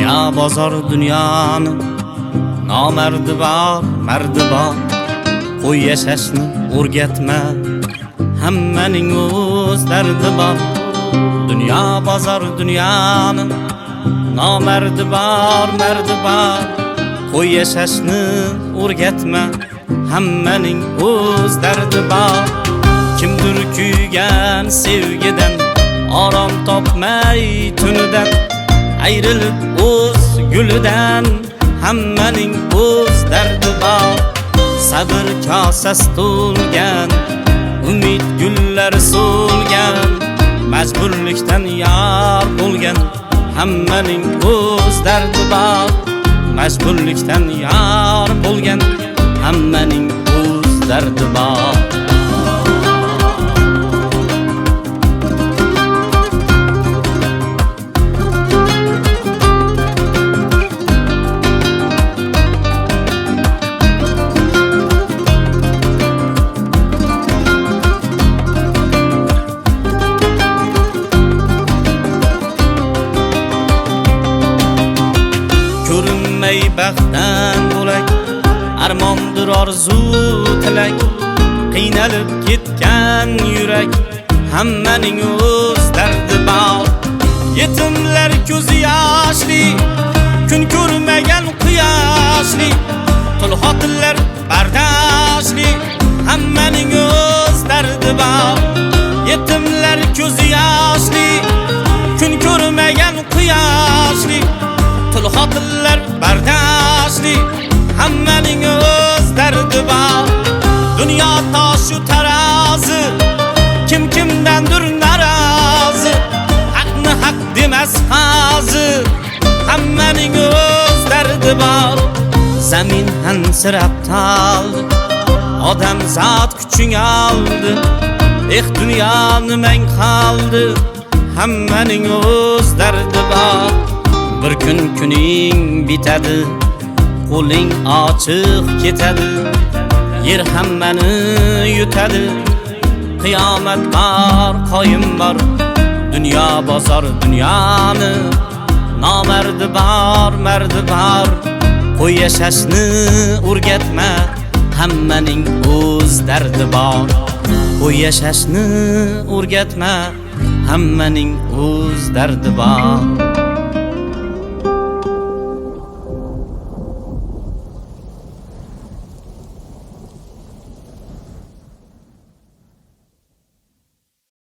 Dünya bozor dünyani, namerdi bor, merdi bor. Qo'y yashashni o'rgatma, hammaning o'z dardi bor. Dünya bozor dünyani, namerdi bor, merdi bor. Qo'y yashashni o'rgatma, hammaning o'z dardi bor. Kimdir kuygan sevgidan, orom topmay tunidan, ayrilib o'z gulidan, hammaning o'z dardi bor. Sabr kosasi to'lgan, umid gullar so'lgan, majburlikdan yor bo'lgan, hammaning o'z dardi bor. Majburlikdan yor bo'lgan, hammaning o'z dardi bor. Ko'rinmay baxtdan bo'lak, armondir orzu tilak. Qiynalib ketgan yurak, hammaning o'z dardi bor. Yetimlar ko'zi yoshli, kun ko'rmagan quyoshli. Tul xotinlar bardoshli, hammaning o'z dardi bor. Yetimlar ko'zi yoshli, kun ko'rmagan quyoshli. Tul xotinlar bardoshli, hammaning o'z dardi bor. Dunyo toshu tarozi, kim kimdandir norozi. Haqni haq demas hozir, hammaning o'z dardi bor. Zamin hansirab toldi, odam zot kuching oldi. Dunyo nimang qoldi, hammaning o'z dardi bor. Bir kun kuning bitadi, qo'ling ochiq ketadi. Yer hammani yutadi, qiyomat bor, qoyim bor. Dunyo bozor dunyoni, namerdi bor, merdi bor. Qo'y yashashni o'rgatma, hammaning o'z dardi bor. Qo'y yashashni o'rgatma, hammaning o'z dardi bor.